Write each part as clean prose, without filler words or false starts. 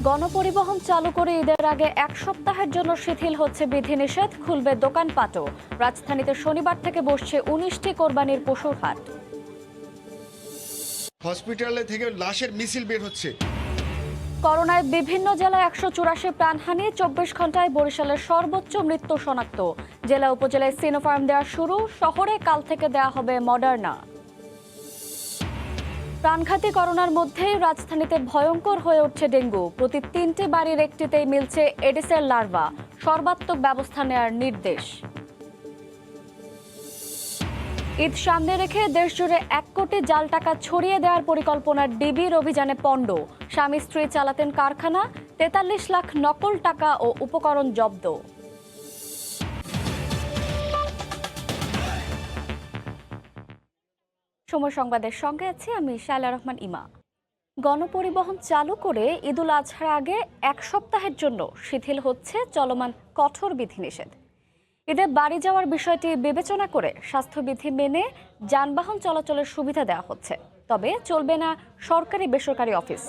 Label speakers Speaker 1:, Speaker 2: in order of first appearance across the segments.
Speaker 1: গণপরিবহন চালু করে ঈদের আগে এক সপ্তাহের জন্য শিথিল হচ্ছে বিধিনিষেধ, খুলবে দোকানপাটও। রাজধানীতে শনিবার থেকে বসছে ১৯টি কোরবানির পশুর হাট।
Speaker 2: হসপিটালে থেকে লাশের মিছিল বের হচ্ছে।
Speaker 1: করোনায় বিভিন্ন জেলায় ১৮৪ প্রাণহানি, ২৪ ঘন্টায় বরিশালের সর্বোচ্চ মৃত্যু শনাক্ত। জেলা উপজেলায় সিনোফার্ম দেওয়া শুরু, শহরে কাল থেকে দেওয়া হবে মডার্না। প্রাণঘাতী করোনার মধ্যেই রাজধানীতে ভয়ঙ্কর হয়ে উঠছে ডেঙ্গু। প্রতি ৩টি বাড়ির একটিতেই মিলছে এডিসের লার্ভা, সর্বাত্মক ব্যবস্থা নেওয়ার নির্দেশ। ঈদ সামনে রেখে দেশজুড়ে ১ কোটি জাল টাকা ছড়িয়ে দেওয়ার পরিকল্পনার ডিবির অভিযানে পণ্ড। স্বামী স্ত্রী চালাতেন কারখানা, ৪৩ লাখ নকল টাকা ও উপকরণ জব্দ। সময় সংবাদের সঙ্গে আছি আমি শায়লা রহমান ইমা। গণপরিবহন চালু করে ঈদুল আজহার আগে এক সপ্তাহের জন্য শিথিল হচ্ছে চলমান কঠোর বিধিনিষেধ। ঈদে বাড়ি যাওয়ার বিষয়টি বিবেচনা করে স্বাস্থ্যবিধি মেনে যানবাহন চলাচলের সুবিধা দেওয়া হচ্ছে। তবে চলবে না সরকারি বেসরকারি অফিস।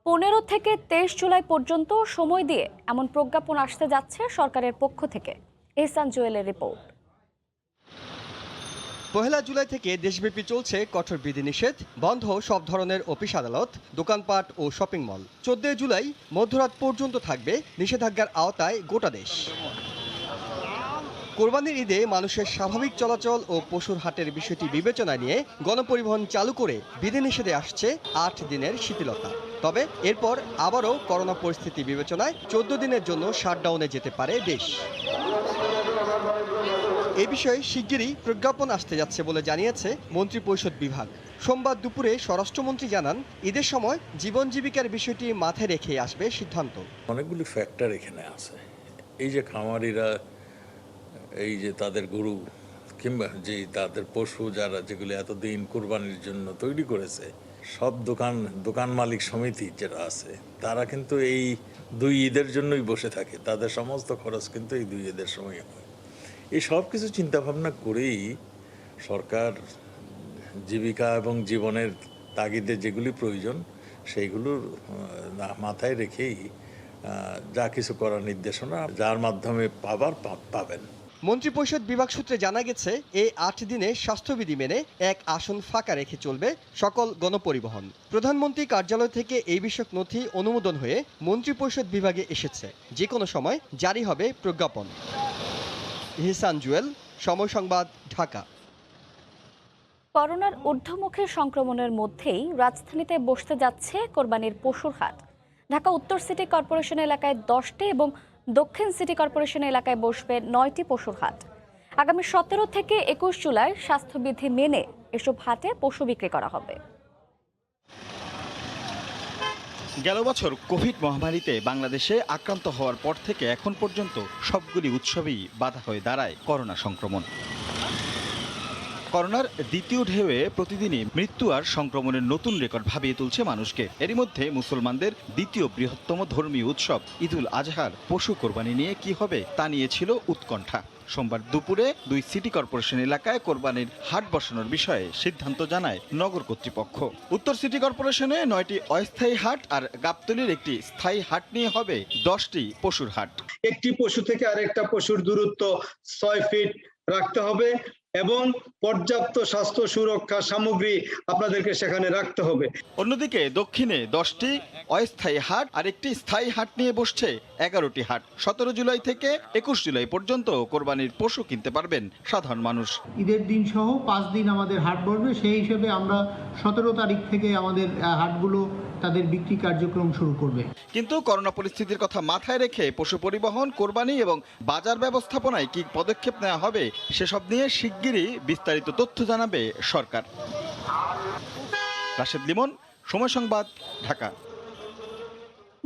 Speaker 1: ১৫ থেকে ২৩ জুলাই পর্যন্ত সময় দিয়ে এমন প্রজ্ঞাপন আসতে যাচ্ছে সরকারের পক্ষ থেকে। এহসান জুয়েলের রিপোর্ট।
Speaker 3: ১ জুলাই থেকে দেশব্যাপী চলছে কঠোর বিধিনিষেধ, বন্ধ সব ধরনের অফিস আদালত, দোকানপাট ও শপিং মল। ১৪ জুলাই মধ্যরাত পর্যন্ত থাকবে নিষেধাজ্ঞার আওতায় গোটা দেশ। কোরবানির ঈদে মানুষের স্বাভাবিক চলাচল ও পশুর হাটের বিষয়টি বিবেচনায় নিয়ে গণপরিবহন চালু করে বিধিনিষেধে আসছে ৮ দিনের শিথিলতা। তবে এরপর আবারও করোনা পরিস্থিতি বিবেচনায় ১৪ দিনের জন্য শাটডাউনে যেতে পারে দেশ। এ বিষয়ে শিগগিরই প্রজ্ঞাপন আসতে যাচ্ছে বলে জানিয়েছে মন্ত্রিপরিষদ বিভাগ। সোমবার দুপুরে স্বরাষ্ট্রমন্ত্রী জানান, ঈদের সময় জীবন জীবিকার বিষয়টি মাথায় রেখে আসবে সিদ্ধান্ত।
Speaker 4: অনেকগুলি ফ্যাক্টর এখানে আছে। এই যে খামারিরা, এই যে তাদের গরু কিংবা যে তাদের পশু যারা যেগুলি এতদিন কোরবানির জন্য তৈরি করেছে, সব দোকান মালিক সমিতি যারা আছে তারা কিন্তু এই ২ ঈদের জন্যই বসে থাকে। তাদের সমস্ত খরচ কিন্তু এই ২ ঈদের সময় হয়। এই সব কিছু চিন্তাভাবনা করেই সরকার জীবিকা এবং জীবনের তাগিদে যেগুলি প্রয়োজন সেইগুলোর মাথায় রেখেই যা কিছু করার নির্দেশনা, যার মাধ্যমে পাবেন।
Speaker 3: মন্ত্রিপরিষদ বিভাগ সূত্রে জানা গেছে, এই ৮ দিনে স্বাস্থ্যবিধি মেনে এক আসন ফাঁকা রেখে চলবে সকল গণপরিবহন। প্রধানমন্ত্রী কার্যালয় থেকে এই বিষয়ক নথি অনুমোদন হয়ে মন্ত্রিপরিষদ বিভাগে এসেছে। যে কোনো সময় জারি হবে প্রজ্ঞাপন। এহসান জুয়েল, সময় সংবাদ, ঢাকা।
Speaker 1: করোনার ঊর্ধ্বমুখী সংক্রমণের মধ্যেই রাজধানীতে বসতে যাচ্ছে কোরবানির পশুর হাট। ঢাকা উত্তর সিটি কর্পোরেশন এলাকায় 10টি এবং দক্ষিণ সিটি কর্পোরেশন এলাকায় বসবে 9টি পশুর হাট। আগামী 17 থেকে 21 জুলাই স্বাস্থ্যবিধি মেনে এসব হাটে পশু বিক্রি করা হবে।
Speaker 5: গেল বছর কোভিড মহামারীতে বাংলাদেশে আক্রান্ত হওয়ার পর থেকে এখন পর্যন্ত সবগুলি উৎসবেই বাধা হয়ে দাঁড়ায় করোনা সংক্রমণ। করোনার দ্বিতীয় ঢেউয়ে প্রতিদিনই মৃত্যু আর সংক্রমণের নতুন রেকর্ড ভাবিয়ে তুলছে মানুষকে। এরই মধ্যে মুসলমানদের দ্বিতীয় বৃহত্তম ধর্মীয় উৎসব ঈদুল আজহার পশু কোরবানি নিয়ে কি হবে তা নিয়ে ছিল উৎকণ্ঠা। সোমবার দুপুরে 2 সিটি কর্পোরেশন এলাকায় কোরবানির হাট বসানোর বিষয়ে সিদ্ধান্ত জানায় নগর কর্তৃপক্ষ। উত্তর সিটি কর্পোরেশনে 9টি অস্থায়ী হাট আর গাবতলীর একটি স্থায়ী হাট নিয়ে হবে 10টি পশুর হাট।
Speaker 6: একটি পশু থেকে আরেকটা পশুর দূরত্ব 6 ফিট রাখতে হবে এবং পর্যাপ্ত স্বাস্থ্য সুরক্ষা সামগ্রী আপনাদেরকে সেখানে রাখতে হবে।
Speaker 5: অন্যদিকে দক্ষিণে 10টি অস্থায়ী হাট আর একটি স্থায়ী হাট নিয়ে বসছে 11টি হাট। 17 জুলাই থেকে 21 জুলাই পর্যন্ত কোরবানির পশু কিনতে পারবেন সাধারণ মানুষ।
Speaker 7: ঈদের দিন সহ 5 দিন আমাদের হাট বসবে, সেই হিসেবে আমরা 17 তারিখ থেকে আমাদের হাটগুলো তাদের বিক্রি কার্যক্রম শুরু করবে।
Speaker 5: কিন্তু করোনা পরিস্থিতির কথা মাথায় রেখে পশু পরিবহন, কোরবানি এবং বাজার ব্যবস্থাপনায় কি পদক্ষেপ নেওয়া হবে সেসব নিয়ে শিগগিরই বিস্তারিত তথ্য জানাবে সরকার। রাশেদ লিমন, সময় সংবাদ, ঢাকা।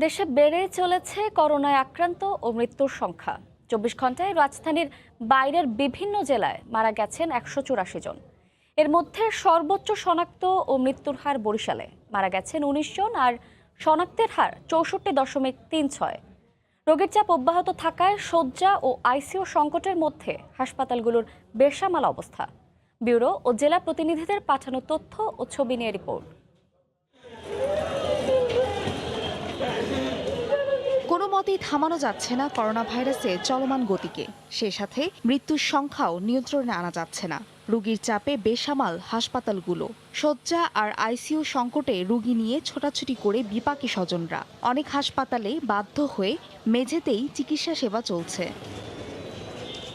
Speaker 1: দেশে বেড়ে চলেছে করোনায় আক্রান্ত ও মৃত্যুর সংখ্যা। 24 ঘন্টায় রাজধানীর বাইরের বিভিন্ন জেলায় মারা গেছেন 184 জন। এর মধ্যে সর্বোচ্চ শনাক্ত ও মৃত্যুর হার বরিশালে, মারা গেছেন 19 জন আর শনাক্তের হার 64.36। রোগীর চাপ অব্যাহত থাকায় শয্যা ও আইসিইউ সংকটের মধ্যে হাসপাতালগুলোর বেসামাল অবস্থা। ব্যুরো ও জেলা প্রতিনিধিদের পাঠানো তথ্য ও ছবি নিয়ে রিপোর্ট।
Speaker 8: কোনো মতেই থামানো যাচ্ছে না করোনা ভাইরাসের চলমান গতিকে, সে সাথে মৃত্যুর সংখ্যাও নিয়ন্ত্রণে আনা যাচ্ছে না। রোগীর চাপে বেসামাল হাসপাতালগুলো, শয্যা আর আইসিইউ সংকটে রোগী নিয়ে ছোটাছুটি করে বিপাকী স্বজনরা। অনেক হাসপাতালে বাধ্য হয়ে মেঝেতেই চিকিৎসা সেবা চলছে।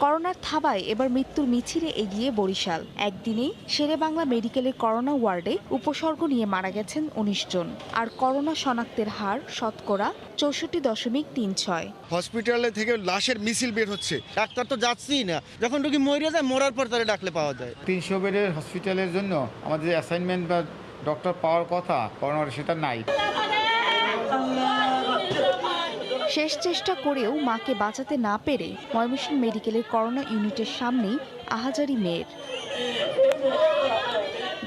Speaker 8: করোনার থাবায় এবার মৃত্যুর মিছিলে এগিয়ে বরিশাল। একদিনেই শেরেবাংলা মেডিকেলের করোনা ওয়ার্ডে উপসর্গ নিয়ে মারা গেছেন ১৯ জন। আর করোনা শনাক্তের হার শতকরা ৬৪.৩৬।
Speaker 2: হসপিটালে থেকে লাশের মিছিল বের হচ্ছে।
Speaker 9: ডাক্তার তো যাচ্ছেই না, যখন রোগী মরে যায় মরার পর তারা ডাকলে পাওয়া যায়।
Speaker 10: ৩০০ বেডের হসপিটালের জন্য আমাদের যে অ্যাসাইনমেন্ট বা ডক্টর পাওয়ার কথা করোনার সেটা নাই।
Speaker 8: শেষ চেষ্টা করেও মাকে বাঁচাতে না পেরে ময়মনসিংহ মেডিকেলের করোনা ইউনিটের সামনেই আহাজারি মেয়ের।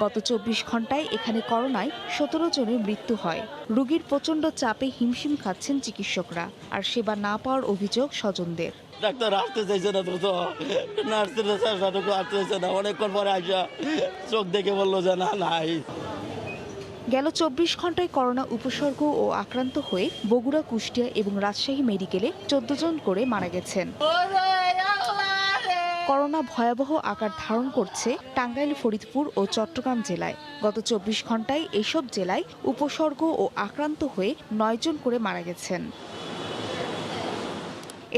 Speaker 8: গত ২৪ ঘন্টায় এখানে করোনায় ১৭ জনের মৃত্যু হয়। রোগীর প্রচণ্ড চাপে হিমশিম খাচ্ছেন চিকিৎসকরা, আর সেবা না পাওয়ার অভিযোগ স্বজনদের।
Speaker 9: ডাক্তার আসতে চাইছে না, দ্রুত নার্সের চেষ্টাটুকু আসতে চাইছে না। অনেকক্ষণ পরে আসা চোখ দেখে বললো যে না নাই।
Speaker 8: গেল ২৪ ঘন্টায় করোনা উপসর্গ ও আক্রান্ত হয়ে বগুড়া, কুষ্টিয়া এবং রাজশাহী মেডিকেলে ১৪ জন করে মারা গেছেন। করোনা ভয়াবহ আকার ধারণ করছে টাঙ্গাইল, ফরিদপুর ও চট্টগ্রাম জেলায়। গত ২৪ ঘন্টায় এসব জেলায় উপসর্গ ও আক্রান্ত হয়ে ৯ জন করে মারা গেছেন।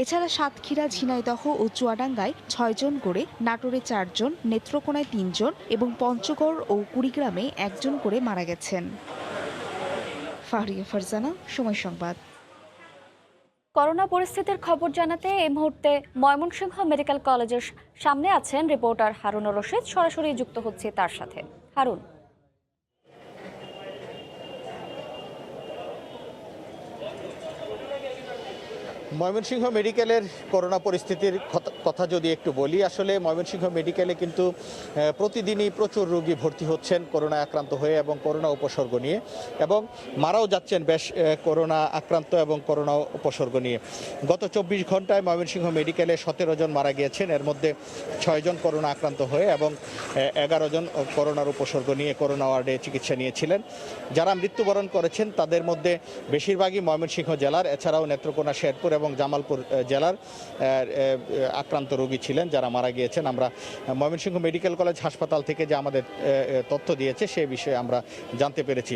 Speaker 8: এছাড়া সাতক্ষীরা, ঝিনাইদহ ও চুয়াডাঙ্গায় ৬ জন করে, নাটোরে ৪ জন, নেত্রকোনায় ৩ জন এবং পঞ্চগড় ও কুড়িগ্রামে ১ জন করে মারা গেছেন। ফাহরিয়া ফারজানা, সময় সংবাদ।
Speaker 1: করোনা পরিস্থিতির খবর জানাতে এই মুহূর্তে ময়মনসিংহ মেডিকেল কলেজের সামনে আছেন রিপোর্টার হারুনুর রশিদ। সরাসরি যুক্ত হচ্ছে তার সাথে। হারুন,
Speaker 11: ময়মনসিংহ মেডিকেলের করোনা পরিস্থিতির কথা যদি একটু বলি, আসলে ময়মনসিংহ মেডিকেলে কিন্তু প্রতিদিনই প্রচুর রোগী ভর্তি হচ্ছেন করোনা আক্রান্ত হয়ে এবং করোনা উপসর্গ নিয়ে, এবং মারাও যাচ্ছেন বেশ করোনা আক্রান্ত এবং করোনা উপসর্গ নিয়ে। গত ২৪ ঘন্টায় ময়মনসিংহ মেডিকেলে ১৭ জন মারা গিয়েছেন, এর মধ্যে ৬ জন করোনা আক্রান্ত হয়ে এবং ১১ জন করোনার উপসর্গ নিয়ে করোনা ওয়ার্ডে চিকিৎসা নিয়েছিলেন। যারা মৃত্যুবরণ করেছেন তাদের মধ্যে বেশিরভাগই ময়মনসিংহ জেলার, এছাড়াও নেত্রকোনা, শেরপুর এবং জামালপুর জেলার আক্রান্ত রোগী ছিলেন যারা মারা গিয়েছেন। আমরা ময়মনসিংহ মেডিকেল কলেজ হাসপাতাল থেকে যে আমাদের তথ্য দিয়েছে সে বিষয়ে আমরা জানতে পেরেছি।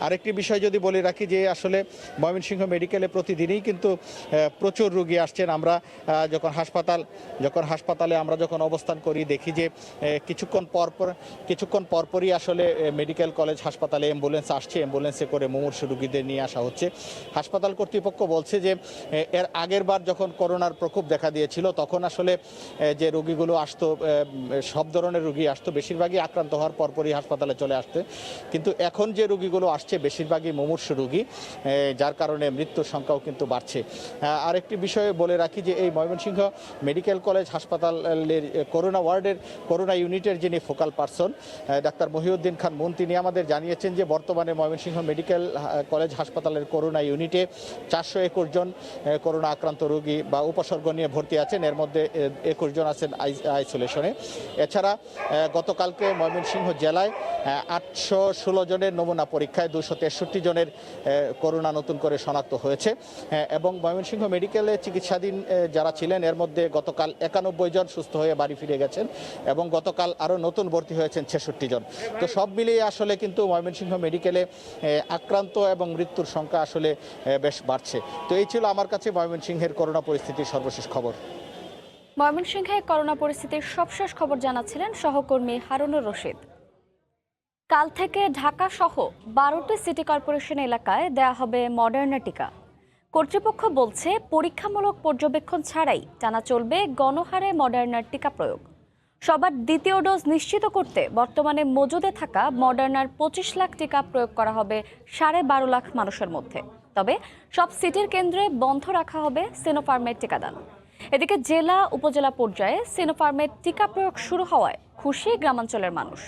Speaker 11: আরেকটি বিষয় যদি বলে রাখি যে আসলে ময়মনসিংহ মেডিকেলে প্রতিদিনই কিন্তু প্রচুর রোগী আসছেন। আমরা যখন হাসপাতালে আমরা যখন অবস্থান করি দেখি যে কিছুক্ষণ পরপরই আসলে মেডিকেল কলেজ হাসপাতালে অ্যাম্বুলেন্স আসছে, অ্যাম্বুলেন্সে করে মুমূর্ষু রোগীদের নিয়ে আসা হচ্ছে। হাসপাতাল কর্তৃপক্ষ বলছে যে এর আগের বার যখন করোনার প্রকোপ দেখা দিয়েছিল তখন আসলে যে রোগীগুলো আসতো, সব ধরনের রোগী আসতো, বেশিরভাগই আক্রান্ত হওয়ার পরপরই হাসপাতালে চলে আসতে, কিন্তু এখন যে রোগীগুলো আসছে বেশিরভাগই মুমূর্ষু রোগী, যার কারণে মৃত্যুর সংখ্যাও কিন্তু বাড়ছে। আরেকটি বিষয়ে বলে রাখি যে এই ময়মনসিংহ মেডিকেল কলেজ হাসপাতালের করোনা ওয়ার্ডের করোনা ইউনিটের যিনি focal person doctor Mohiuddin Khan moon, তিনি আমাদের জানিয়েছেন যে বর্তমানে ময়মনসিংহ মেডিকেল কলেজ হাসপাতালের করোনা ইউনিটে ৪২১ জন করোনা আক্রান্ত রোগী বা উপসর্গ নিয়ে ভর্তি আছেন, এর মধ্যে ২১ জন আছেন আইসোলেশনে। এছাড়া গতকালকে ময়মনসিংহ জেলায় ৮১৬ জনের নমুনা পরীক্ষায় ২৬৩ জনের করোনা নতুন করে শনাক্ত হয়েছে, এবং ময়মনসিংহ মেডিকেলে চিকিৎসাধীন যারা ছিলেন এর মধ্যে গতকাল ৯১ জন সুস্থ হয়ে বাড়ি ফিরে গেছেন এবং গতকাল আরও নতুন ভর্তি হয়েছেন ৬৬ জন। তো সব মিলিয়ে আসলে কিন্তু ময়মনসিংহ মেডিকেলে আক্রান্ত এবং মৃত্যুর সংখ্যা আসলে বেশ বাড়ছে। তো এই ছিল আমার কাছে ময়মনসিংহের করোনা পরিস্থিতির সর্বশেষ খবর।
Speaker 1: ময়মনসিংহে করোনা পরিস্থিতির সবশেষ খবর জানাচ্ছিলেন সহকর্মী হারুনুর রশিদ। কাল থেকে ঢাকা সহ ১২টি সিটি কর্পোরেশন এলাকায় দেয়া হবে মডার্না টিকা। কর্তৃপক্ষ বলছে পরীক্ষামূলক পর্যবেক্ষণ ছাড়াই টানা চলবে গণহারে মডার্নার টিকা প্রয়োগ। সবার দ্বিতীয় ডোজ নিশ্চিত করতে বর্তমানে মজুদে থাকা মডার্নার ২৫ লাখ টিকা প্রয়োগ করা হবে ১২.৫ লাখ মানুষের মধ্যে। তবে সব সিটির কেন্দ্রে বন্ধ রাখা হবে সিনোফার্মের টিকাদান। এদিকে জেলা উপজেলা পর্যায়ে সিনোফার্মের টিকা প্রয়োগ শুরু হওয়ায় খুশি গ্রামাঞ্চলের মানুষ।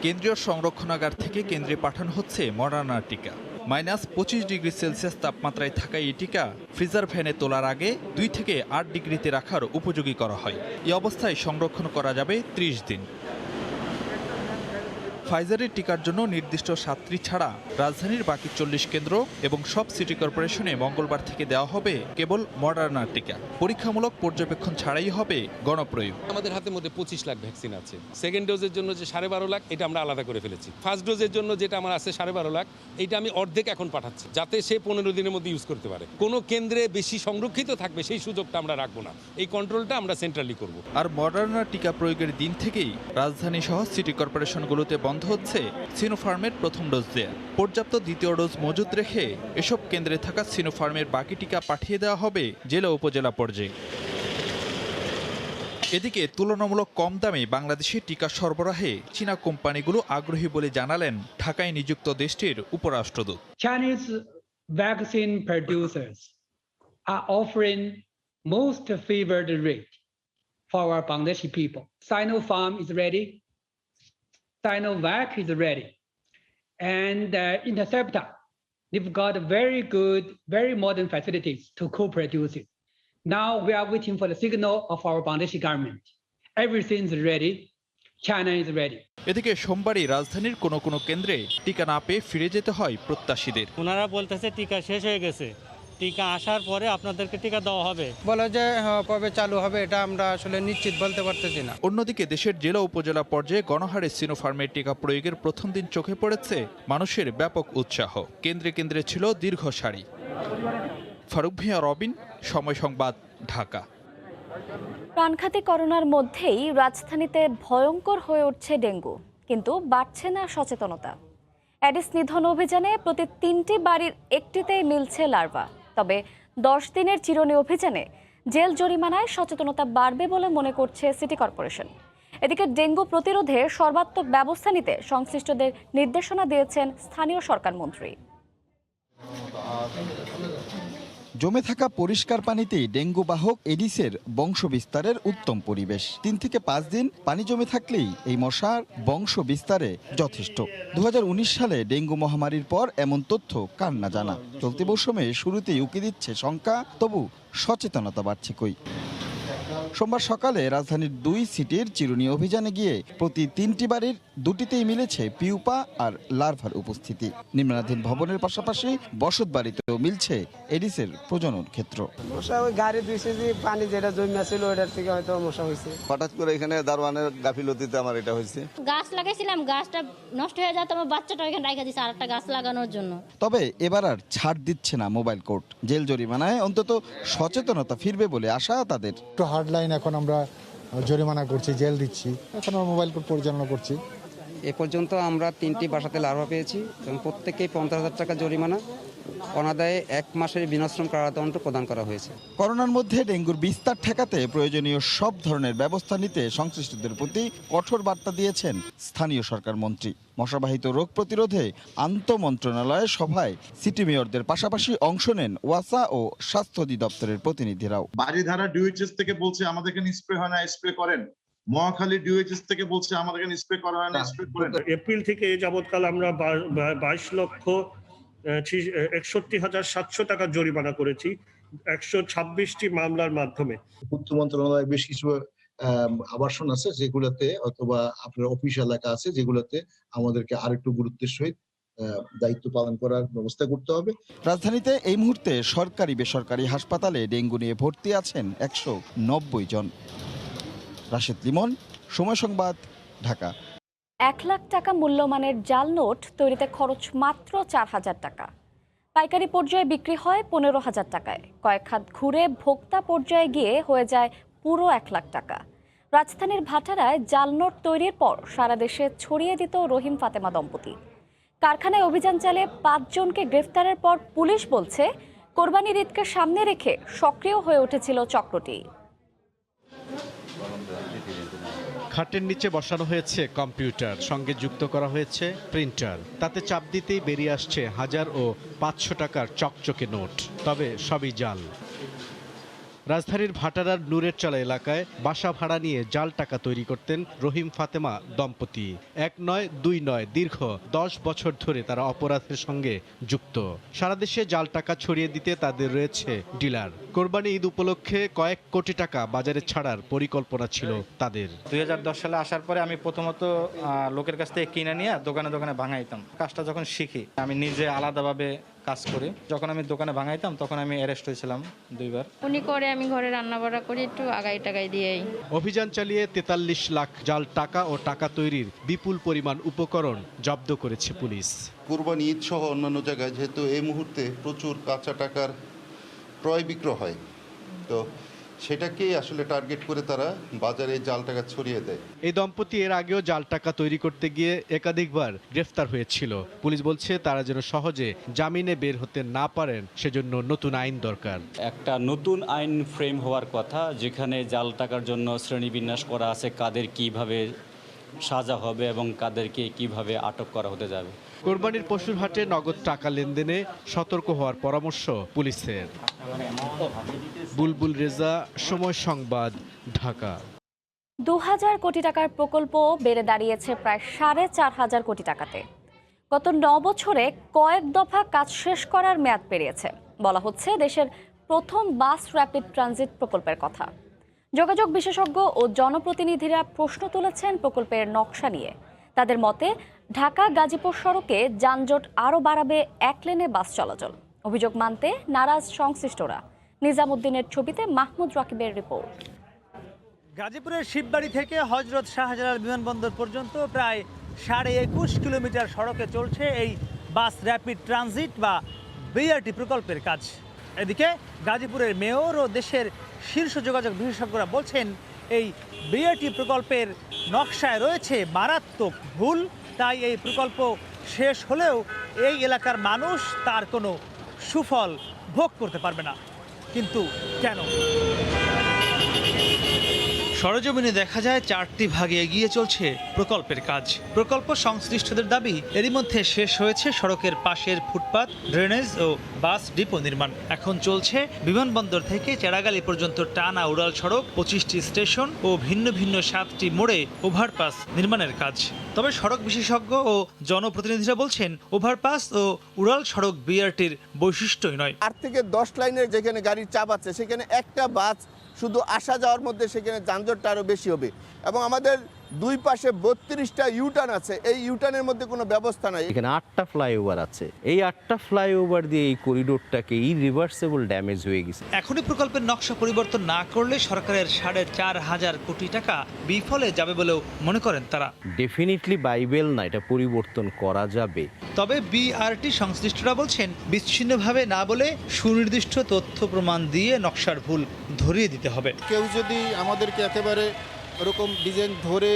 Speaker 5: কেন্দ্রীয় সংরক্ষণাগার থেকে কেন্দ্রে পাঠানো হচ্ছে মডার্নার টিকা। -২৫ ডিগ্রি সেলসিয়াস তাপমাত্রায় থাকা এই টিকা ফ্রিজার ভ্যানে তোলার আগে ২ থেকে ৮ ডিগ্রিতে রাখার উপযোগী করা হয়। এই অবস্থায় সংরক্ষণ করা যাবে ৩০ দিন। ফাইজারের টিকার জন্য নির্দিষ্ট 7টি ছাড়া রাজধানীর বাকি 40 কেন্দ্র এবং সব সিটি কর্পোরেশনে মঙ্গলবার থেকে দেওয়া হবে কেবল মডার্নার টিকা। পরীক্ষামূলক পর্যবেক্ষণ ছাড়াই হবে গণপ্রয়োগ।
Speaker 12: আমাদের হাতের মধ্যে 25 লাখ ভ্যাকসিন আছে। সেকেন্ড ডোজের জন্য যে 12.5 লাখ, এটা আমরা আলাদা করে ফেলেছি। ফার্স্ট ডোজের জন্য যেটা আমার আছে 12.5 লাখ, এটা আমি অর্ধেক এখন পাঠাচ্ছি, যাতে সে 15 দিনের মধ্যে ইউজ করতে পারে। কোনো কেন্দ্রে বেশি সংরক্ষিত থাকবে সেই সুযোগটা আমরা রাখবো না। এই কন্ট্রোলটা আমরা সেন্ট্রালি করব।
Speaker 5: আর মডার্নার টিকা প্রয়োগের দিন থেকেই রাজধানী সহ সিটি কর্পোরেশনগুলোতে বন্ধ হচ্ছে সিনোফার্মের প্রথম ডোজ দেয়া। পর্যাপ্ত দ্বিতীয় ডোজ মজুত রেখে এসব কেন্দ্রে থাকা সিনোফার্মের বাকি টিকা পাঠিয়ে দেওয়া হবে জেলা উপজেলা পর্যায়ে। এদিকে তুলনামূলক কম দামে বাংলাদেশে টিকা সরবরাহে চীনা কোম্পানিগুলো আগ্রহী বলে জানালেন ঢাকায় নিযুক্ত দেশটির উপরাষ্ট্রদূত।
Speaker 13: Chinese vaccine producers are offering most favored rate for our Bangladeshi people. Sinopharm is ready. Sinovac is ready. And Interceptor, they've got very good, very modern facilities to co-produce it. Now we are waiting for the signal of our Bangladeshi government. Everything is ready. China is ready.
Speaker 5: এদিকে সোমবারই রাজধানীর কোনো কেন্দ্রে টিকা না পেয়ে ফিরে যেতে হয় প্রত্যাশীদের।
Speaker 14: ওনারা বলতেছে টিকা শেষ হয়ে গেছে, টিকা আসার পরে আপনাদেরকে টিকা দেওয়া হবে।
Speaker 15: বলা যে কবে চালু হবে এটা আমরা আসলে নিশ্চিত বলতে পারতেছি না।
Speaker 5: অন্যদিকে দেশের জেলা উপজেলা পর্যায়ে গণহারে সিনোফার্মের টিকা প্রয়োগের প্রথম দিন চোখে পড়েছে মানুষের ব্যাপক উৎসাহ। কেন্দ্রে কেন্দ্রে ছিল দীর্ঘ সারি। ফারুক ভিয়া, রবিন, সময় সংবাদ, ঢাকা।
Speaker 1: প্রাণঘাতী করোনার মধ্যেই রাজধানীতে ভয়ঙ্কর হয়ে উঠছে ডেঙ্গু, কিন্তু বাড়ছে না সচেতনতা। অ্যাডিস নিধন অভিযানে প্রতি 3টি বাড়ির একটিতেই মিলছে লার্ভা। তবে 10 দিনের চিরুনি অভিযানে জেল জরিমানায় সচেতনতা বাড়বে বলে মনে করছে সিটি কর্পোরেশন। এদিকে ডেঙ্গু প্রতিরোধে সর্বাত্মক ব্যবস্থা নিতে সংশ্লিষ্টদের নির্দেশনা দিয়েছেন স্থানীয় সরকার মন্ত্রী।
Speaker 5: জমে থাকা পরিষ্কার পানিতেই ডেঙ্গু বাহক এডিসের বংশ বিস্তারের উত্তম পরিবেশ। 3 থেকে 5 দিন পানি জমে থাকলেই এই মশার বংশ বিস্তারে যথেষ্ট। 2019 সালে ডেঙ্গু মহামারীর পর এমন তথ্য কার না জানা। চলতি মৌসুমে শুরুতেই উকি দিচ্ছে শঙ্কা, তবু সচেতনতা বাড়ছে কই। সোমবার সকালে রাজধানীর 2 সিটির চিরুনি অভিযানে গিয়ে প্রতি 3টি বাড়ির 2টিতেই মিলেছে পিউপা আর লার্ভার উপস্থিতি। নির্মাণাধীন ভবনের পাশাপাশি বসত বাড়িতেও মিলছে এডিসের প্রজনন ক্ষেত্র।
Speaker 15: মশা ওই গাড়ি ধুইছে যে পানি যেটা জমে ছিল ওটার থেকে হয়তো মশা হয়েছে।
Speaker 9: হঠাৎ করে এখানে দারোয়ানের গাফিলতিতে আমার এটা হয়েছে।
Speaker 16: গাছ লাগাইছিলাম, গাছটা নষ্ট হয়ে যায়, আমার বাচ্চাটা এখানে রাখা দিয়েছে আরেকটা গাছ লাগানোর জন্য।
Speaker 5: তবে এবার আর ছাড় দিচ্ছে না মোবাইল কোর্ট। জেল জরিমানায় অন্তত সচেতনতা ফিরবে বলে আশা তাদের।
Speaker 10: এখন আমরা জরিমানা করছি, জেল দিচ্ছি, এখন আমরা মোবাইল কোর্ট পরিচালনা করছি।
Speaker 15: এ পর্যন্ত আমরা 3টি বাসাতে লার্ভা পেয়েছি এবং প্রত্যেককেই 50,000 টাকা জরিমানা, অনাদায়ে 1 মাসের বিনাশ্রম কারাদণ্ড প্রদান করা হয়েছে।
Speaker 5: করোনার মধ্যে ডেঙ্গুর বিস্তার ঠেকাতে প্রয়োজনীয় সব ধরনের ব্যবস্থা নিতে সংশ্লিষ্টদের প্রতি কঠোর বার্তা দিয়েছেন স্থানীয় সরকার মন্ত্রী। মশাবাহিত রোগ প্রতিরোধে আন্তঃমন্ত্রণালয়ের সভায় সিটি মেয়রদের পাশাপাশি অংশ নেন ওয়াসা ও স্বাস্থ্য অধিদপ্তরের প্রতিনিধিরাও।
Speaker 6: বাড়িধারা ডিওএইচএস থেকে বলছে আমাদের এখানে স্প্রে হয় না, স্প্রে করেন। মহাখালী ডিওএইচএস থেকে বলছে আমাদের এখানে স্প্রে করা হয় না, স্প্রে করেন।
Speaker 14: এপ্রিল থেকে যাবৎকাল আমরা 22,61,700 টাকা জরিমানা করেছি 126টি মামলার মাধ্যমে।
Speaker 6: পূর্ত মন্ত্রণালয়ে বেশ কিছু আবাসন আছে যেগুলোতে অথবা আপনার অফিস এলাকা আছে যেগুলোতে আমাদেরকে আরেকটু গুরুত্বের সহিত দায়িত্ব পালন করার ব্যবস্থা করতে হবে।
Speaker 5: রাজধানীতে এই মুহূর্তে সরকারি বেসরকারি হাসপাতালে ডেঙ্গু নিয়ে ভর্তি আছেন 190 জন। রাশেদ লিমন, সময় সংবাদ, ঢাকা।
Speaker 1: 1 লাখ টাকা মূল্যমানের জাল নোট তৈরিতে খরচ মাত্র 4,000 টাকা। পাইকারি পর্যায়ে বিক্রি হয় 15,000 টাকায়। কয়েক হাত ঘুরে ভোক্তা পর্যায়ে গিয়ে হয়ে যায় পুরো 1 লাখ টাকা। রাজধানীর ভাটারায় জাল নোট তৈরির পর সারা দেশে ছড়িয়ে দিত রহিম ফাতেমা দম্পতি। কারখানায় অভিযান চালিয়ে 5 জনকে গ্রেফতারের পর পুলিশ বলছে কোরবানির ঈদকে সামনে রেখে সক্রিয় হয়ে উঠেছিল চক্রটি।
Speaker 17: খাটের নিচে বসানো হয়েছে কম্পিউটার, সঙ্গে যুক্ত করা হয়েছে প্রিন্টার। তাতে চাপ দিতেই বেরিয়ে আসছে 1000 ও 500 টাকার চকচকে নোট। তবে সবই জাল। রাজধানীর ভাটারার নূরের চলা এলাকায় বাসা ভাড়া নিয়ে জাল টাকা তৈরি করতেন রহিম ফাতেমা দম্পতি। 1 নয় 2 নয়, দীর্ঘ 10 বছর ধরে তারা অপরাধের সঙ্গে যুক্ত। সারা দেশে জাল টাকা ছড়িয়ে দিতে তাদের রয়েছে ডিলার। কোরবানি ঈদ উপলক্ষে কয়েক কোটি টাকা বাজারে ছাড়ার পরিকল্পনা ছিল তাদের।
Speaker 18: 2010 সালে আসার পরে আমি প্রথমত লোকের কাছ থেকে কিনে নিয়ে দোকানে দোকানে ভাঙাইতাম। কাজটা যখন শিখি আমি নিজে আলাদাভাবে কাজ করি। যখন আমি দোকানে ভাঙাইতাম তখন আমি অ্যারেস্ট হয়েছিলাম 2 বার।
Speaker 19: উনি করে, আমি ঘরে রান্না বাড়া করি, একটু আগাই টাগাই দিয়েই।
Speaker 17: অভিযান চালিয়ে 43 লাখ জাল টাকা ও টাকা তৈরির বিপুল পরিমাণ উপকরণ জব্দ করেছে পুলিশ।
Speaker 20: কুরবানি ঈদ সহ অন্যান্য জায়গায় যেহেতু এই মুহূর্তে প্রচুর কাঁচা টাকার ক্রয় বিক্রয় হয়, তো সেটাকেই আসলে টার্গেট করে তারা বাজারে জাল টাকা ছড়িয়ে দেয়।
Speaker 17: এই দম্পতি এর আগেও জাল টাকা তৈরি করতে গিয়ে একাধিকবার গ্রেফতার হয়েছিল। পুলিশ বলছে তারা যেন সহজে জামিনে বের হতে না পারেন, সেজন্য নতুন আইন দরকার।
Speaker 21: একটা নতুন আইন ফ্রেম হওয়ার কথা, যেখানে জাল টাকার জন্য শ্রেণীবিন্যাস করা আছে, কাদের কিভাবে সাজা হবে এবং কাদেরকে কিভাবে আটক করা হতে যাবে।
Speaker 17: কোরবানির পশুর হাটে নগদ টাকা লেনদেনে সতর্ক হওয়ার পরামর্শ পুলিশের। বুলবুল রেজা, সময় সংবাদ, ঢাকা।
Speaker 1: 2000 কোটি টাকার প্রকল্প বেড়ে দাঁড়িয়েছে প্রায় 4500 কোটি টাকাতে। গত 9 বছরে কয়েক দফা কাজ শেষ করার মেয়াদ পেরিয়েছে। বলা হচ্ছে দেশের প্রথম বাস র্যাপিড ট্রানজিট প্রকল্পের কথা। যোগাযোগ বিশেষজ্ঞ ও জনপ্রতিনিধিরা প্রশ্ন তুলেছেন প্রকল্পের নকশা নিয়ে। তাদের মতে ঢাকা গাজীপুর সড়কে যানজট আরও বাড়াবে 1 লেনে বাস চলাচল। অভিযোগ মানতে নারাজ সংশ্লিষ্টরা। নিজামুদ্দিনের ছবিতে মাহমুদ রাকিবের রিপোর্ট।
Speaker 22: গাজীপুরের শিববাড়ি থেকে হযরত শাহজালাল বিমানবন্দর পর্যন্ত প্রায় 21.5 কিলোমিটার সড়কে চলছে এই বাস র্যাপিড ট্রানজিট বা বিআরটি প্রকল্পের কাজ। এদিকে গাজীপুরের মেয়র ও দেশের শীর্ষ যোগাযোগ বিশেষজ্ঞরা বলছেন এই বিআরটি প্রকল্পের নকশায় রয়েছে মারাত্মক ভুল। তাই এই প্রকল্প শেষ হলেও এই এলাকার মানুষ তার কোনো সুফল ভোগ করতে পারবে না। কিন্তু কেন? সরজমিনে দেখা যায় 4টি ভাগে এগিয়ে চলছে প্রকল্পের কাজ। প্রকল্প সংশ্লিষ্টদের দাবি এরই মধ্যে শেষ হয়েছে সড়কের পাশের ফুটপাত, ড্রেনেজ ও বাস ডিপো নির্মাণ। এখন চলছে বিমানবন্দর থেকে চেরাগালি পর্যন্ত টানা উড়াল সড়ক, 25টি স্টেশন ও ভিন্ন ভিন্ন 7টি মোড়ে ওভারপাস নির্মাণের কাজ। তবে সড়ক বিশেষজ্ঞ ও জনপ্রতিনিধিরা বলছেন ওভারপাস ও উড়াল সড়ক বিআরটির বৈশিষ্ট্যই নয়।
Speaker 23: 8 থেকে 10 লাইনের যেখানে গাড়ির চাপ আছে সেখানে একটা বাস শুধু আসা যাওয়ার মধ্যে সেখানে যানজটটা আরও বেশি হবে। এবং আমাদের দুই পাশে 32টা ইউটার্ন আছে, এই ইউটার্নের মধ্যে কোনো ব্যবস্থা নাই।
Speaker 24: এখানে 8টা ফ্লাইওভার আছে, এই 8টা ফ্লাইওভার দিয়ে এই করিডোরটাকে ইরিভার্সিবল ড্যামেজ হয়ে গেছে।
Speaker 22: এখনই প্রকল্পের নকশা পরিবর্তন না করলে সরকারের 4500 কোটি টাকা বিফলে যাবে বলেও মনে করেন তারা।
Speaker 24: ডেফিনিটলি বাইবেল না, এটা পরিবর্তন করা যাবে।
Speaker 22: তবে বিআরটি সংশ্লিষ্টরা বলছেন বিচ্ছিন্নভাবে না বলে সুনির্দিষ্ট তথ্য প্রমাণ দিয়ে নকশার ভুল ধরিয়ে দিতে হবে।
Speaker 23: কেউ যদি আমাদেরকে একেবারে এরকম ডিজাইন ধরে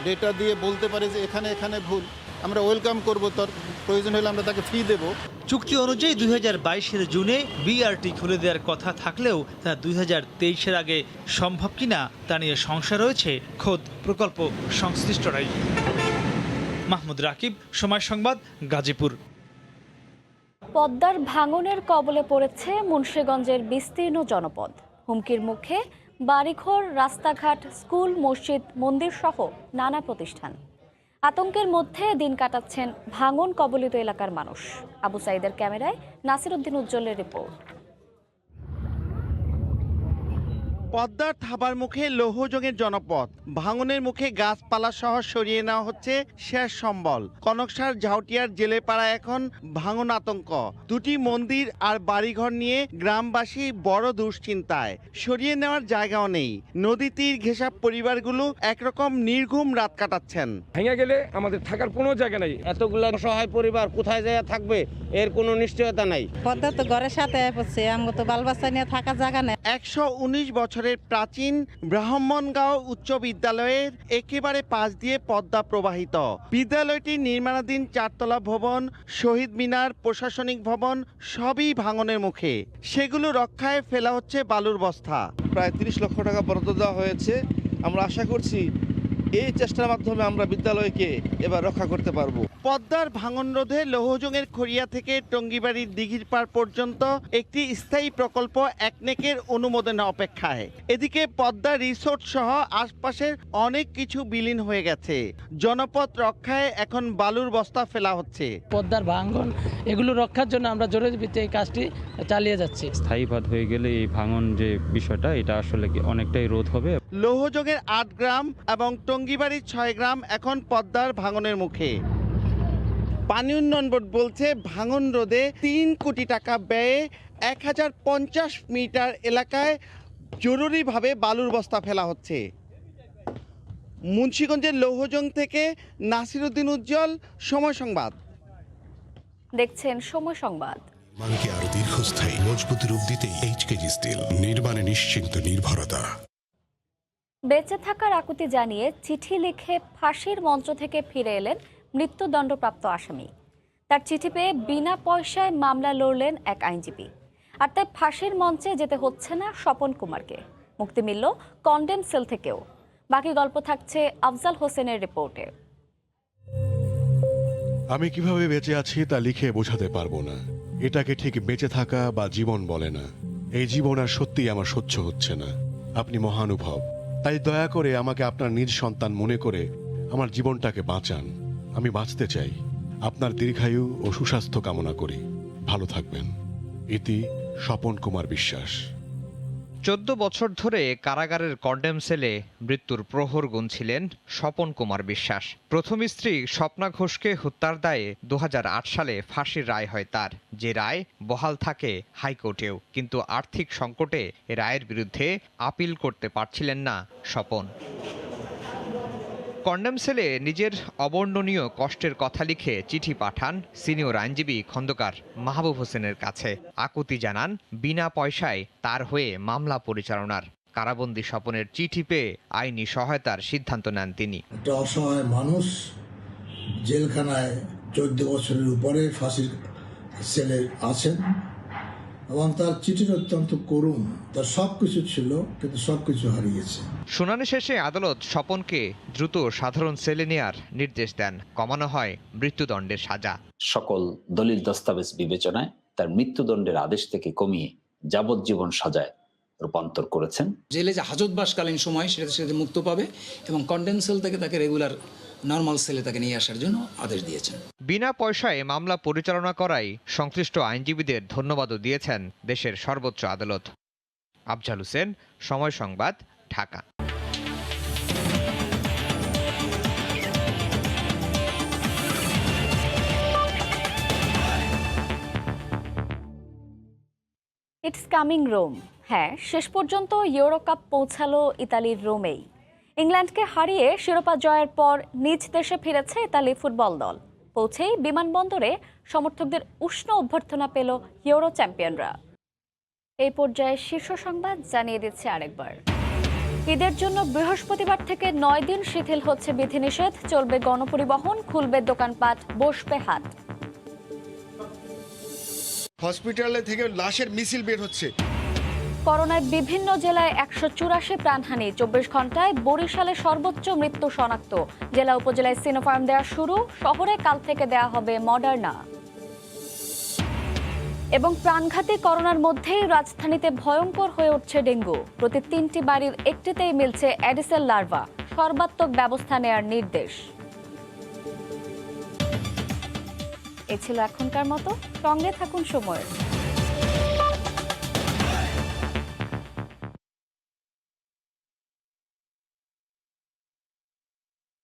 Speaker 23: ডেটা দিয়ে বলতে পারে যে এখানে এখানে ভুল, আমরা ওয়েলকাম করব, তার প্রয়োজন হলে আমরা তাকে ফি দেব।
Speaker 22: চুক্তি অনুযায়ী 2022-এর জুনে বিআরটি খুলে দেওয়ার কথা থাকলেও তা 2023-এর আগে সম্ভব কিনা তা নিয়ে সংশয় রয়েছে খোদ প্রকল্প সংশ্লিষ্টরাই। মাহমুদ রাকিব, সময় সংবাদ, গাজীপুর।
Speaker 1: পদ্মার ভাঙনের কবলে পড়েছে মুন্সিগঞ্জের বিস্তীর্ণ জনপদ। হুমকির মুখে বাড়িঘর, রাস্তাঘাট, স্কুল, মসজিদ, মন্দির সহ নানা প্রতিষ্ঠান। আতঙ্কের মধ্যে দিন কাটাচ্ছেন ভাঙন কবলিত এলাকার মানুষ। আবু সাইদের ক্যামেরায় নাসির উদ্দিন উজ্জ্বলের রিপোর্ট।
Speaker 25: পদ্মার থাবার মুখে লৌহজংয়ের জনপদ। ভাঙনের মুখে গাছপালা সহ সরিয়ে নেওয়া হচ্ছে শেষ সম্বল। কনকসার ঝাউটিয়ার জেলেপাড়া এখন ভাঙন আতঙ্ক। 2টি মন্দির আর বাড়িঘর নিয়ে গ্রামবাসী বড় দুশ্চিন্তায়। সরিয়ে নেওয়ার জায়গাও নেই। নদী তীর ঘেঁষা পরিবারগুলো একরকম নির্ঘুম রাত কাটাচ্ছেন।
Speaker 26: ভেঙে গেলে আমাদের থাকার কোনো জায়গা নেই।
Speaker 27: এতগুলো অসহায় পরিবার কোথায় যায় থাকবে এর কোনো নিশ্চয়তা নাই।
Speaker 28: পদ্মা তো ঘরের সাথে পড়ছে, আমরা তো বাল বাচ্চা নিয়ে থাকার জায়গা নেই।
Speaker 25: 119 বছরের প্রাচীন ব্রাহ্মণগাঁও উচ্চ বিদ্যালয়ের একেবারে পাশ দিয়ে পদ্মা প্রবাহিত। বিদ্যালয়টি নির্মাণাধীন 4তলা ভবন, শহীদ মিনার, প্রশাসনিক ভবন সবই ভাঙনের মুখে। সেগুলো রক্ষায় ফেলা হচ্ছে বালুর বস্তা।
Speaker 23: প্রায় 30 লক্ষ টাকা বরাদ্দ দেওয়া হয়েছে। আমরা আশা করছি
Speaker 25: এই চেষ্টার মাধ্যমে আমরা বিদ্যালয়কে এবার রক্ষা করতে পারবো। পদ্মার ভাঙন রোধে লৌহজংয়ের খড়িয়া থেকে টঙ্গিবাড়ির দিঘির পাড় পর্যন্ত একটি স্থায়ী প্রকল্প একনেকের অনুমোদনে অপেক্ষায়। এদিকে পদ্মা রিসোর্ট সহ আশপাশের অনেক কিছু বিলীন হয়ে গেছে। জনপদ রক্ষায় এখন বালুর বস্তা ফেলা হচ্ছে।
Speaker 2: পদ্মার ভাঙন এগুলো রক্ষার জন্য আমরা জরুরি ভিত্তিতে এই কাজটি চালিয়ে যাচ্ছি।
Speaker 21: স্থায়ী বাঁধ হয়ে গেলে এই ভাঙন যে বিষয়টা এটা আসলে অনেকটাই রোধ হবে।
Speaker 25: লৌহজংয়ের 8 গ্রাম এবং টঙ্গিবাড়ির 6 গ্রাম এখন পদ্মার ভাঙনের মুখে। পানি উন্নয়ন বোর্ড বলছে ভাঙন রোধে 3 কোটি টাকা ব্যয়ে 1050 মিটার এলাকায় জরুরিভাবে বালুর বস্তা ফেলা হচ্ছে। মুন্সিগঞ্জের লৌহজং থেকে নাসিরউদ্দিন উজ্জ্বল, সময় সংবাদ।
Speaker 1: দেখছেন সময় সংবাদ।
Speaker 3: মানকে আরো দীর্ঘস্থায়ী মজবুত রূপ দিতে এইচকেজি স্টিল, নির্মাণে নিশ্চিন্ত নির্ভরতা।
Speaker 1: বেঁচে থাকার আকুতি জানিয়ে চিঠি লিখে ফাঁসির মঞ্চ থেকে ফিরে এলেন মৃত্যুদণ্ডপ্রাপ্ত আসামি। তার চিঠি পেয়ে বিনা পয়সায় মামলা লড়লেন এক আইনজীবী। আর তাই ফাঁসির মঞ্চে যেতে হচ্ছে না স্বপন কুমারকে। মুক্তি মিলল কন্ডেম সেল থেকেও। বাকি গল্প থাকছে আফজাল হোসেনের রিপোর্টে।
Speaker 3: আমি কিভাবে বেঁচে আছি তা লিখে বোঝাতে পারবো না। এটাকে ঠিক বেঁচে থাকা বা জীবন বলে না। এই জীবন আর সত্যিই আমার সহ্য হচ্ছে না। আপনি মহানুভব, তাই দয়া করে আমাকে আপনার নিজ সন্তান মনে করে আমার জীবনটাকে বাঁচান। আমি বাঁচতে চাই। আপনার দীর্ঘায়ু ও সুস্বাস্থ্য কামনা করি। ভালো থাকবেন। ইতি স্বপন কুমার বিশ্বাস।
Speaker 4: 14 বছর ধরে কারাগারের কন্ডেম সেলে মৃত্যুর প্রহর গুনছিলেন স্বপন কুমার বিশ্বাস। প্রথম স্ত্রী স্বপ্না ঘোষকে হত্যার দায়ে 2008 সালে ফাঁসির রায় হয় তার, যে রায় বহাল থাকে হাইকোর্টেও। কিন্তু আর্থিক সংকটে এ রায়ের বিরুদ্ধে আপিল করতে পারছিলেন না স্বপন। কন্ডেম সেলে নিজের অবর্ণনীয় কষ্টের কথা লিখে চিঠি পাঠান সিনিয়র আইনজীবী খন্দকার মাহবুব হোসেনের কাছে। আকুতি জানান বিনা পয়সায় তার হয়ে মামলা পরিচালনার। কারাবন্দী স্বপনের চিঠি পেয়ে আইনি সহায়তার সিদ্ধান্ত নেন তিনি।
Speaker 7: একটা অসহায় মানুষ জেলখানায় 14 বছরের উপরে ফাঁসির সেলে আছেন এবং তার চিঠির অত্যন্ত করুণ। তার সবকিছু ছিল কিন্তু সবকিছু হারিয়েছে।
Speaker 4: শুনানি শেষে আদালত স্বপনকে দ্রুত সাধারণ সেলে নেয়ার নির্দেশ দেন। কমানো হয় মৃত্যুদণ্ডের সাজা।
Speaker 8: সকল দলিল দস্তাবেজ বিবেচনায় তার মৃত্যুদণ্ডের আদেশ থেকে কমিয়ে যাবজ্জীবন সাজায় রূপান্তর করেছেন।
Speaker 11: জেলে যে হাজতবাসকালীন সময় সেটা সে মুক্ত পাবে এবং কন্ডেম সেল থেকে তাকে রেগুলার নর্মাল সেলে তাকে নিয়ে আসার জন্য আদেশ দিয়েছেন।
Speaker 4: বিনা পয়সায় মামলা পরিচালনা করায় সংশ্লিষ্ট আইনজীবীদের ধন্যবাদও দিয়েছেন দেশের সর্বোচ্চ আদালত। আফজাল হোসেন, সময় সংবাদ, ঢাকা।
Speaker 1: It's coming Rome. হ্যাঁ, শেষ পর্যন্ত ইউরো কাপ পৌঁছালো ইতালির রোমেই। ইংল্যান্ডকে হারিয়ে শিরোপা জয়ের পর নিজ দেশে ফিরেছে ইতালি ফুটবল দল। পৌঁছেই বিমানবন্দরে সমর্থকদের উষ্ণ অভ্যর্থনা পেল ইউরো চ্যাম্পিয়নরা। এই পর্যায়ে শীর্ষ সংবাদ জানিয়ে দিচ্ছে আরেকবার। ঈদের জন্য বৃহস্পতিবার থেকে 9 দিন শিথিল হচ্ছে বিধিনিষেধ। চলবে গণপরিবহন, খুলবে দোকানপাট, বসবে হাট।
Speaker 12: হসপিটালে থেকে লাশের মিছিল বের হচ্ছে।
Speaker 1: করোনায় বিভিন্ন জেলায় 184 প্রাণহানি। 24 ঘন্টায় বরিশালে সর্বোচ্চ মৃত্যু শনাক্ত। জেলা উপজেলায় সিনোফার্ম দেওয়া শুরু। শহরে কাল থেকে দেয়া হবে মডার্না। এবং প্রাণঘাতী করোনার মধ্যেই রাজধানীতে ভয়ঙ্কর হয়ে উঠছে ডেঙ্গু। প্রতি 3টি বাড়ির একটিতেই মিলছে অ্যাডিসেল লার্ভা। সর্বাত্মক ব্যবস্থা নেয়ার নির্দেশ। এ ছিল এখনকার মতো। সঙ্গে থাকুন সময়ের।